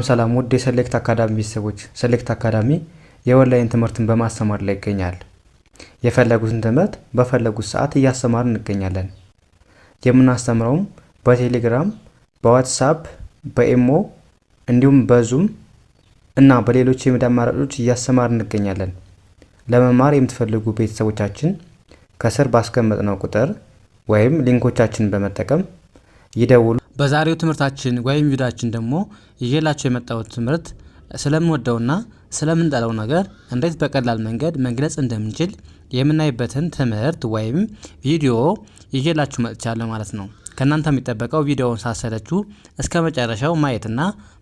ሰላም ውድ የሰሌክት አካዳሚ ቤተሰቦች፣ ሰሌክት አካዳሚ የኦንላይን ትምህርትን በማስተማር ላይ ይገኛል። የፈለጉትን ትምህርት በፈለጉት ሰዓት እያስተማርን እንገኛለን። የምናስተምረውም በቴሌግራም፣ በዋትስአፕ፣ በኢሞ እንዲሁም በዙም እና በሌሎች የሚዲያ አማራጮች እያስተማርን እንገኛለን። ለመማር የምትፈልጉ ቤተሰቦቻችን ከስር ባስቀመጥነው ቁጥር ወይም ሊንኮቻችንን በመጠቀም ይደውሉ። በዛሬው ትምህርታችን ወይም ቪዲዮአችን ደግሞ ይዤላችሁ የመጣሁት ትምህርት ስለምንወደውና ስለምንጠላው ነገር እንዴት በቀላል መንገድ መግለጽ እንደምንችል የምናይበትን ትምህርት ወይም ቪዲዮ ይዤላችሁ መጥቻለሁ ማለት ነው። ከእናንተ የሚጠበቀው ቪዲዮውን ሳሰለችሁ እስከ መጨረሻው ማየትና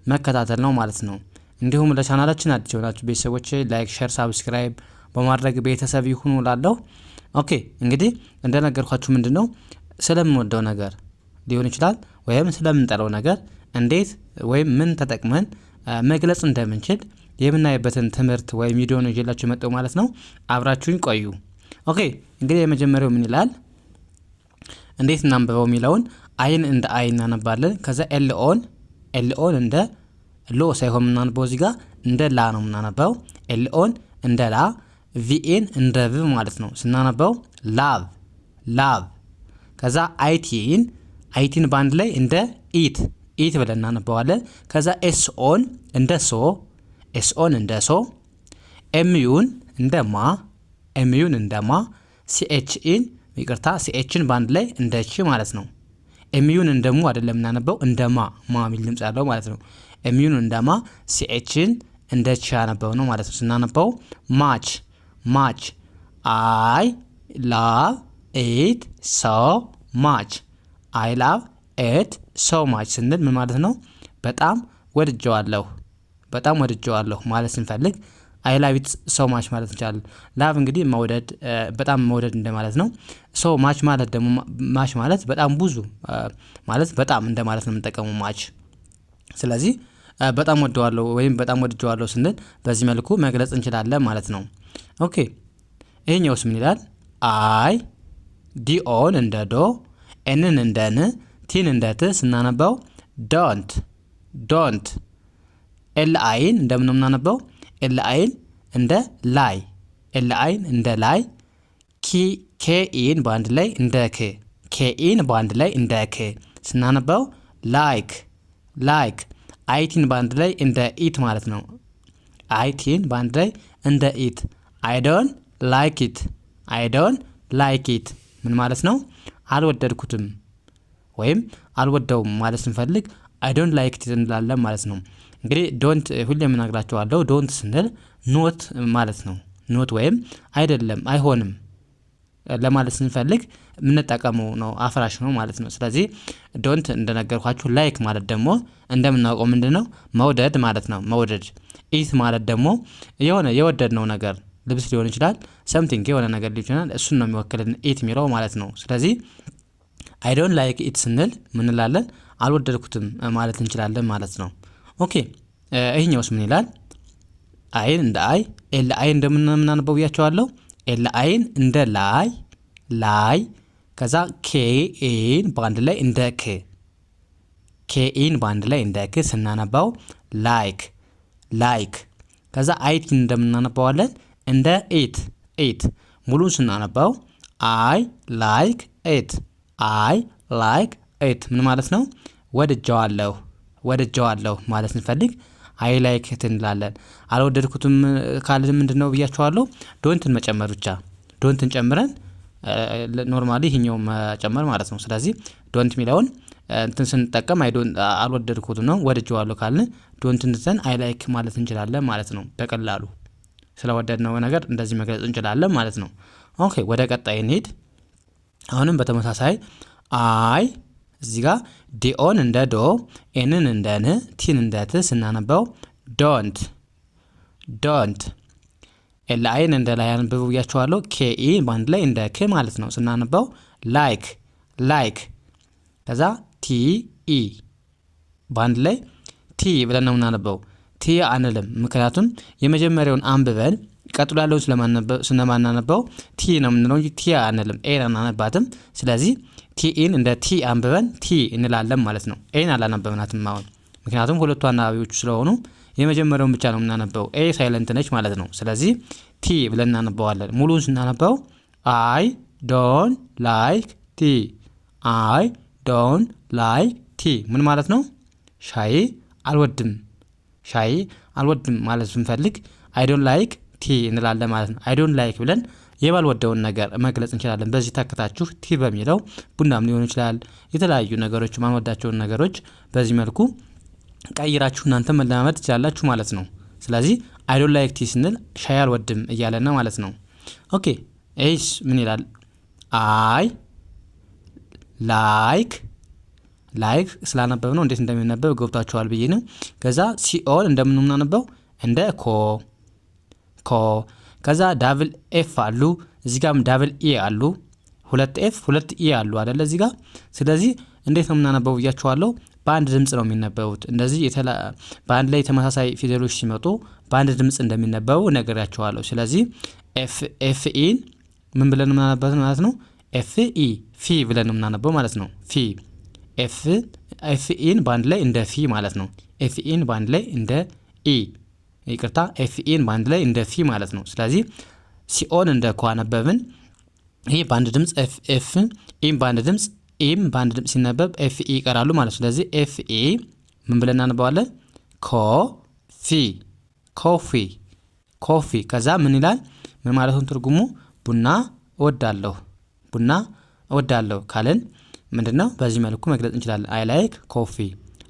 መከታተል ነው ማለት ነው። እንዲሁም ለቻናላችን አዲስ የሆናችሁ ቤተሰቦች ላይክ፣ ሼር፣ ሳብስክራይብ በማድረግ ቤተሰብ ይሁኑ እላለሁ። ኦኬ እንግዲህ እንደነገርኳችሁ ምንድነው ስለምንወደው ነገር ሊሆን ይችላል ወይም ስለምንጠላው ነገር እንዴት ወይም ምን ተጠቅመን መግለጽ እንደምንችል የምናይበትን ትምህርት ወይም ቪዲዮ ነው ይዤላችሁ የመጣው ማለት ነው። አብራችሁኝ ቆዩ። ኦኬ እንግዲህ የመጀመሪያው ምን ይላል? እንዴት እናንብበው የሚለውን አይን እንደ አይ እናነባለን። ከዛ ኤልኦን እንደ ሎ ሳይሆን እናንበው እዚህ ጋር እንደ ላ ነው እናነበው። ኤልኦን እንደ ላ፣ ቪኤን እንደ ቭ ማለት ነው ስናነበው ላቭ። ከዛ አይቲን ባንድ ላይ እንደ ኢት ብለን እናነባዋለን። ከዛ ኤስኦን እንደ ሶ፣ ኤምዩን እንደ ማ፣ ሲኤችን ባንድ ላይ እንደ ቺ ማለት ነው። ኤምዩን እንደ ሙ አይደለም እናነበው እንደ ማ የሚል ድምጽ ያለው ማለት ነው። ኤምዩን እንደ ማ፣ ሲኤችን እንደ ቺ ያነበው ነው ማለት ነው። ስናነበው ማች አይ ላቭ ኢት ሶ ማች አይ ላቭ ኢት ሶ ማች ስንል ምን ማለት ነው? በጣም ወድጀዋለሁ ማለት ስንፈልግ አይ ላቭ ኢት ሶ ማች ማለት እንችላለን። ላቭ እንግዲህ መውደድ፣ በጣም መውደድ እንደማለት ነው። ሶ ማች ማለት ደግሞ ማች ማለት በጣም ብዙ ማለት በጣም እንደማለት ነው የምንጠቀመው ማች። ስለዚህ በጣም ወደዋለሁ ወይም በጣም ወድጀዋለሁ ስንል በዚህ መልኩ መግለጽ እንችላለን ማለት ነው። ኦኬ ይሄኛውስ ምን ይላል? አይ ዲኦን እንደ ዶ፣ ኤንን እንደ ን፣ ቲን እንደ ት ስናነባው ዶንት። ኤልአይን እንደምን ነው የምናነበው? ኤልአይን እንደ ላይ፣ ኬኢን በአንድ ላይ እንደ ክ ስናነባው ላይክ። አይቲን በአንድ ላይ እንደ ኢት ማለት ነው። አይቲን በአንድ ላይ እንደ ኢት። አይ ዶንት ላይክ ኢት ምን ማለት ነው? አልወደድኩትም ወይም አልወደውም ማለት ስንፈልግ አይ ዶንት ላይክ ኢት እንላለን ማለት ነው። እንግዲህ ዶንት ሁሌም እነግራችኋለሁ። ዶንት ስንል ኖት ማለት ነው። ኖት ወይም አይደለም፣ አይሆንም ለማለት ስንፈልግ የምንጠቀመው ነው፣ አፍራሽ ነው ማለት ነው። ስለዚህ ዶንት እንደነገርኳችሁ። ላይክ ማለት ደግሞ እንደምናውቀው ምንድነው? መውደድ ማለት ነው። መውደድ። ኢት ማለት ደግሞ የሆነ የወደድነው ነገር ልብስ ሊሆን ይችላል፣ ሰምቲንግ የሆነ ነገር ሊሆን ይችላል። እሱን ነው የሚወክልን ኢት የሚለው ማለት ነው። ስለዚህ አይ ዶንት ላይክ ኢት ስንል ምን እንላለን? አልወደድኩትም ማለት እንችላለን ማለት ነው። ኦኬ ይሄኛውስ ምን ይላል? አይን እንደ አይ፣ ኤል አይ እንደምናነበው ብያቸዋለሁ። ኤል አይን እንደ ላይ፣ ከዛ ኬኢን በአንድ ላይ እንደ ክ ስናነባው ላይክ። ከዛ አይቲን እንደምናነባዋለን እንደ ኢት ሙሉን ስናነባው አይ ላይክ ኢት ምን ማለት ነው? ወድጀዋለሁ ማለት ስንፈልግ አይ ላይክ ኢት እንላለን። አልወደድኩትም ካልን ምንድነው ብያቸዋለሁ? ዶንትን መጨመር ብቻ። ዶንትን ጨምረን ኖርማሊ ይሄኛው መጨመር ማለት ነው። ስለዚህ ዶንት የሚለውን እንትን ስንጠቀም አልወደድኩትም ነው። ወድጀዋለሁ ካልን ዶንትን ትተን አይ ላይክ ማለት እንችላለን ማለት ነው። በቀላሉ ስለወደድነው ነገር እንደዚህ መግለጽ እንችላለን ማለት ነው። ኦኬ ወደ ቀጣይ እንሂድ። አሁንም በተመሳሳይ አይ እዚህ ጋር ዲኦን እንደ ዶ፣ ኤንን እንደ ን፣ ቲን እንደ ት ስናነበው ዶንት። ኤልአይን እንደ ላይ አንብቡ ብያቸዋለሁ። ኬኢ ባንድ ላይ እንደ ክ ማለት ነው ስናነበው ላይክ። ከዛ ቲኢ ባንድ ላይ ቲ ብለን ነው የምናነበው። ቲ አንልም፣ ምክንያቱም የመጀመሪያውን አንብበን ቀጥሎ ያለውን ስለማናነበው ቲ ነው የምንለው እንጂ ቲ አንልም፣ ኤን አናነባትም። ስለዚህ ቲኢን እንደ ቲ አንብበን ቲ እንላለን ማለት ነው። ኤን አላነበብናትም አሁን ምክንያቱም ሁለቱ አናባቢዎች ስለሆኑ የመጀመሪያውን ብቻ ነው የምናነበው። ኤ ሳይለንት ነች ማለት ነው። ስለዚህ ቲ ብለን እናነበዋለን። ሙሉን ስናነበው አይ ዶንት ላይክ ቲ፣ አይ ዶንት ላይክ ቲ ምን ማለት ነው? ሻይ አልወድም፣ ሻይ አልወድም ማለት ስንፈልግ አይ ዶንት ላይክ ቲ እንላለን ማለት ነው። አይ ዶንት ላይክ ብለን የማልወደውን ነገር መግለጽ እንችላለን። በዚህ ተከታችሁ ቲ በሚለው ቡናም ሊሆን ይችላል፣ የተለያዩ ነገሮች ማንወዳቸውን ነገሮች በዚህ መልኩ ቀይራችሁ እናንተ መለማመድ ትችላላችሁ ማለት ነው። ስለዚህ አይ ዶንት ላይክ ቲ ስንል ሻይ አልወድም እያለን ነው ማለት ነው። ኦኬ ኤስ ምን ይላል? አይ ላይክ ስላነበብ ነው እንዴት እንደሚነበብ ገብታችኋል ብዬ ነው። ከዛ ሲኦል እንደምንናነበው እንደ ኮ ከዛ ዳብል ኤፍ አሉ፣ እዚህ ጋርም ዳብል ኢ አሉ፣ ሁለት ኤፍ ሁለት ኢ አሉ አይደለ እዚህ ጋር። ስለዚህ እንዴት ነው የምናነበው ብያችኋለሁ። በአንድ ድምጽ ነው የሚነበቡት። እንደዚህ በአንድ ላይ ተመሳሳይ ፊደሎች ሲመጡ በአንድ ድምጽ እንደሚነበቡ ነግሬያችኋለሁ። ስለዚህ ኤፍ ኢን ምን ብለን የምናነበው ማለት ነው? ኤፍ ኢ ፊ ብለን የምናነበው ማለት ነው። ፊ ኤፍ ኢን በአንድ ላይ እንደ ፊ ማለት ነው። ኤፍ ኢን በአንድ ላይ እንደ ኢ፣ ይቅርታ ኤፍ ኢን በአንድ ላይ እንደ ፊ ማለት ነው። ስለዚህ ሲኦል እንደ ኮ አነበብን። ይሄ በአንድ ድምጽ ኤፍ ኢን በአንድ ድምጽ ኢም በአንድ ድምጽ ሲነበብ ኤፍ ኢ ይቀራሉ ማለት ነው። ስለዚህ ኤፍ ኢ ምን ብለን እናነበዋለን? ኮፊ። ከዛ ምን ይላል? ምን ማለት ነው ትርጉሙ? ቡና እወዳለሁ ካልን ምንድነው በዚህ መልኩ መግለጽ እንችላለን። አይ ላይክ ኮፊ።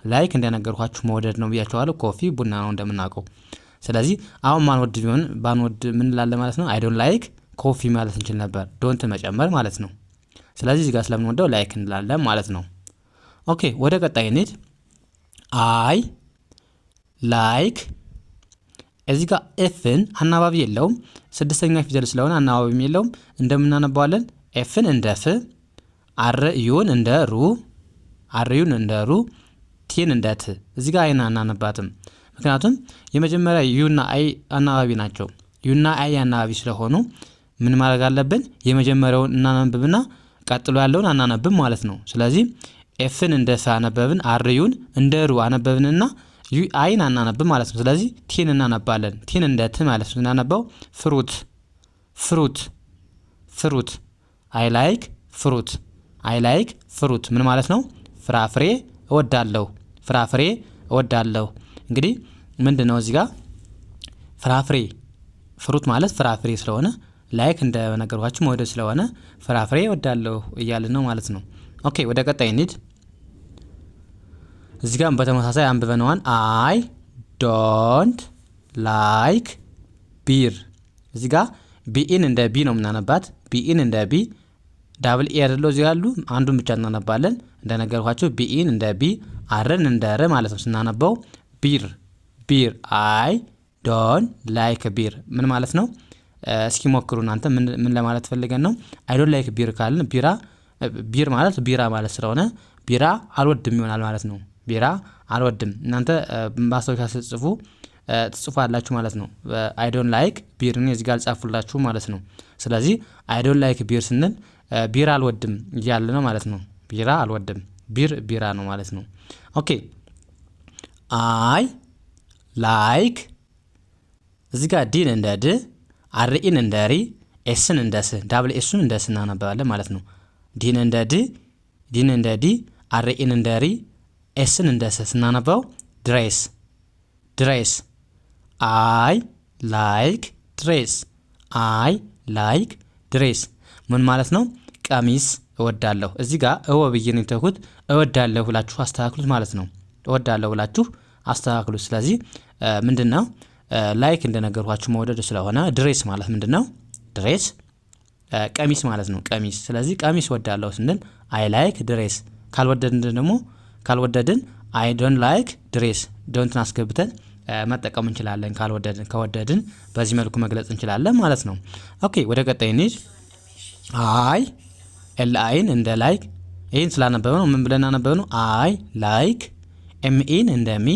ላይክ እንደነገርኳችሁ መውደድ ነው ብያችኋለሁ። ኮፊ ቡና ነው እንደምናውቀው። ስለዚህ አሁን ማንወድ ቢሆን ባንወድ ምን እንላለን ማለት ነው? አይ ዶንት ላይክ ኮፊ ማለት እንችል ነበር፣ ዶንት መጨመር ማለት ነው። ስለዚህ እዚህ ጋር ስለምንወደው ላይክ እንላለን ማለት ነው። ኦኬ ወደ ቀጣይ እንሂድ። አይ ላይክ እዚህ ጋር ኤፍን አናባቢ የለውም፣ ስድስተኛ ፊደል ስለሆነ አናባቢም የለውም። እንደምናነባዋለን ኤፍን እንደ ፍ፣ አርዩን እንደ ሩ፣ ቲን እንደ ት። እዚህ ጋር አይን አናነባትም፣ ምክንያቱም የመጀመሪያ ዩና አይ አናባቢ ናቸው። ዩና አይ አናባቢ ስለሆኑ ምን ማድረግ አለብን? የመጀመሪያውን እናነብብና ቀጥሎ ያለውን አናነብም ማለት ነው። ስለዚህ ኤፍን እንደ ፍ አነበብን፣ አርዩን እንደ ሩ አነበብንና አይን አናነብም ማለት ነው። ስለዚህ ቲን እናነባለን። ቲን እንደ ት ማለት ነው። እናነባው ፍሩት። አይ ላይክ ፍሩት ምን ማለት ነው? ፍራፍሬ እወዳለሁ። እንግዲህ ምንድነው እዚህ ጋር ፍሩት ማለት ፍራፍሬ ስለሆነ ላይክ እንደ ነገርኳችሁ መውደድ ስለሆነ ፍራፍሬ እወዳለሁ እያልን ነው ማለት ነው። ኦኬ ወደ ቀጣይ እንሂድ። እዚህ ጋር በተመሳሳይ አንብበነዋል። አይ ዶንት ላይክ ቢር። እዚህ ጋር ቢኢን እንደ ቢ ነው የምናነባት። ቢኢን እንደ ቢ ዳብል ኢ አይደለው እዚህ ያሉ አንዱን ብቻ እናነባለን። እንደነገርኳችሁ ቢኢን እንደ ቢ፣ አርን እንደ ር ማለት ነው ስናነበው ቢር። አይ ዶንት ላይክ ቢር ምን ማለት ነው? እስኪ ሞክሩ እናንተ ምን ለማለት ፈልገን ነው? አይ ዶንት ላይክ ቢር ካልን ቢር ማለት ቢራ ማለት ስለሆነ ቢራ አልወድም ይሆናል ማለት ነው። ቢራ አልወድም። እናንተ ማስታወሻ ትጽፋላችሁ ማለት ነው። አይ ዶንት ላይክ ቢር እዚህ ጋር ጻፉላችሁ ማለት ነው። ስለዚህ አይ ዶንት ላይክ ቢር ስንል ቢራ አልወድም እያለ ነው ማለት ነው። ቢራ አልወድም፣ ቢራ ነው ማለት ነው። ኦኬ አይ ላይክ እዚህ ጋር ዲን እንደ ድ፣ አርኢን እንደ ሪ፣ ኤስን እንደ ስ፣ ዳብል ኤሱን እንደ ስ እናነባለን ማለት ነው። ዲን እንደ ዲ፣ አርኢን እንደ ሪ፣ ኤስን እንደ ስ ስናነባው ድሬስ። አይ ላይክ ድሬስ ምን ማለት ነው? ቀሚስ እወዳለሁ። እዚህ ጋር ብዬ ነው የተውኩት። እወዳለሁ ብላችሁ አስተካክሉት ማለት ነው። እወዳለሁ ብላችሁ አስተካክሉት። ስለዚህ ምንድነው ላይክ እንደነገርኳችሁ መውደድ ስለሆነ ድሬስ ማለት ምንድነው? ድሬስ ቀሚስ ማለት ነው። ቀሚስ። ስለዚህ ቀሚስ እወዳለሁ ስንል አይ ላይክ ድሬስ። ካልወደድን አይ ዶንት ላይክ ድሬስ ዶንትን አስገብተን መጠቀም እንችላለን። ከወደድን በዚህ መልኩ መግለጽ እንችላለን ማለት ነው። ኦኬ ወደ ቀጣይ እንሂድ። አይ ኤልአይን እንደ ላይክ ይህን ስላነበብነው ምን ብለን አነበብነው? አይ ላይክ ኤምኢን እንደ ሚ፣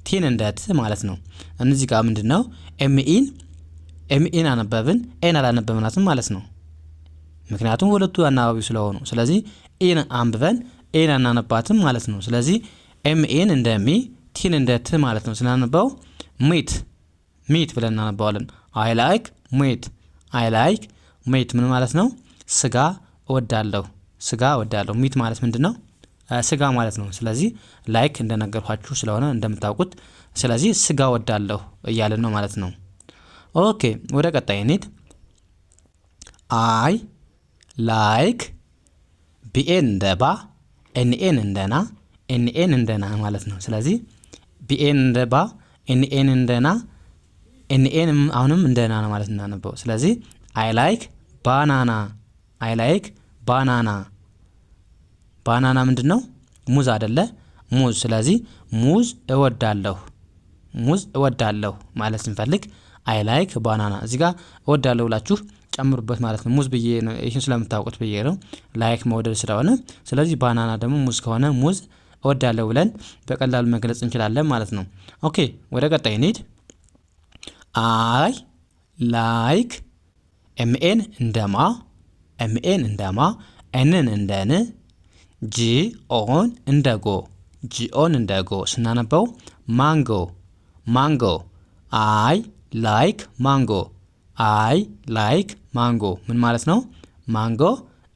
ቲን እንደ ት ማለት ነው። እነዚህ ጋር ምንድነው ኤምኢን አነበብን፣ ኤን አላነበብናትም ማለት ነው። ምክንያቱም ሁለቱ አናባቢ ስለሆኑ፣ ስለዚህ ኤን አንብበን ኤን አናነባትም ማለት ነው። ስለዚህ ኤምኤን እንደ ሚ ቲን እንደ ት ማለት ነው። ስናነበው ሚት ብለን እናነባዋለን። አይ ላይክ ሚት ምን ማለት ነው? ስጋ እወዳለሁ። ሚት ማለት ምንድነው? ስጋ ማለት ነው። ስለዚህ ላይክ እንደነገርኳችሁ ስለሆነ እንደምታውቁት፣ ስለዚህ ስጋ እወዳለሁ እያልን ነው ማለት ነው። ኦኬ ወደ ቀጣይ እንሂድ። አይ ላይክ ቢኤን እንደ ባ ኤንኤን እንደ ና ኤንኤን እንደ ና ማለት ነው። ስለዚህ ቢኤን እንደ ባ ኤንኤን እንደ ና ኤንኤን አሁንም እንደ ና ነው ማለት እናነበው። ስለዚህ አይ ላይክ ባናና ምንድነው? ሙዝ አይደለ? ሙዝ። ስለዚህ ሙዝ እወዳለሁ ማለት ስንፈልግ አይ ላይክ ባናና። እዚህ ጋር እወዳለሁ ብላችሁ ጨምሩበት ማለት ነው። ሙዝ ብዬ ነው ይሄን ስለምታውቁት ብዬ ነው፣ ላይክ መውደድ ስለሆነ። ስለዚህ ባናና ደግሞ ሙዝ ከሆነ ሙዝ እወዳለሁ ብለን በቀላሉ መግለጽ እንችላለን ማለት ነው። ኦኬ ወደ ቀጣይ እንሂድ። አይ ላይክ ኤምኤን እንደማ ኤንን እንደ ን ጂኦን እንደ ጎ ስናነበው ማንጎ አይ ላይክ ማንጎ ምን ማለት ነው? ማንጎ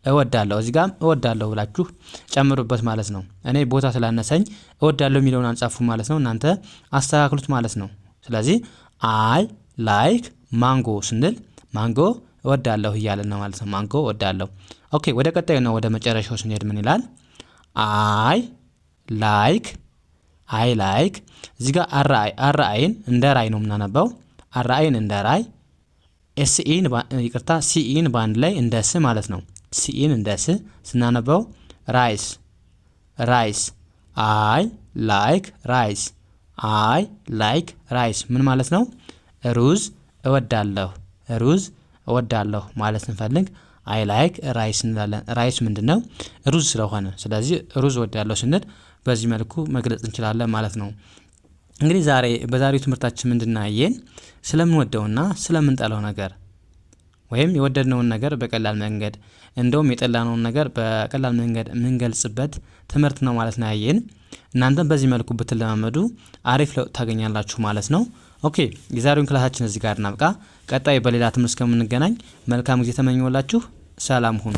እወዳለሁ። እዚህ ጋር እወዳለሁ ብላችሁ ጨምሩበት ማለት ነው። እኔ ቦታ ስላነሰኝ እወዳለሁ የሚለውን አንጻፉ ማለት ነው። እናንተ አስተካክሉት ማለት ነው። ስለዚህ አይ ላይክ ማንጎ ስንል ማንጎ እወዳለሁ እያለን ነው ማለት ነው። ማንጎ እወዳለሁ። ኦኬ ወደ ቀጣዩ ነው ወደ መጨረሻው ስንሄድ ምን ይላል? አይ ላይክ እዚህ ጋር አርአይን እንደ ራይ ነው የምናነበው። አርአይን እንደ ራይ ሲኢን በአንድ ላይ እንደ ስ ማለት ነው። ሲኢን እንደ ስ ስናነበው ራይስ አይ ላይክ ራይስ ምን ማለት ነው? ሩዝ እወዳለሁ ማለት ስንፈልግ አይ ላይክ ራይስ እንላለን። ራይስ ምንድነው? ሩዝ ስለሆነ፣ ስለዚህ ሩዝ እወዳለሁ ስንል በዚህ መልኩ መግለጽ እንችላለን ማለት ነው። እንግዲህ በዛሬው ትምህርታችን ምንድናየን ስለምንወደውና ስለምንጠላው ነገር ወይም የወደድነውን ነገር በቀላል መንገድ እንደውም የጠላነውን ነገር በቀላል መንገድ የምንገልጽበት ትምህርት ነው ማለት ነው ያየን። እናንተም በዚህ መልኩ ብትለማመዱ አሪፍ ለውጥ ታገኛላችሁ ማለት ነው። ኦኬ የዛሬውን ክላሳችን እዚህ ጋር እናብቃ። ቀጣይ በሌላ ትምህርት እስከምንገናኝ መልካም ጊዜ ተመኘሁላችሁ። ሰላም ሁኑ።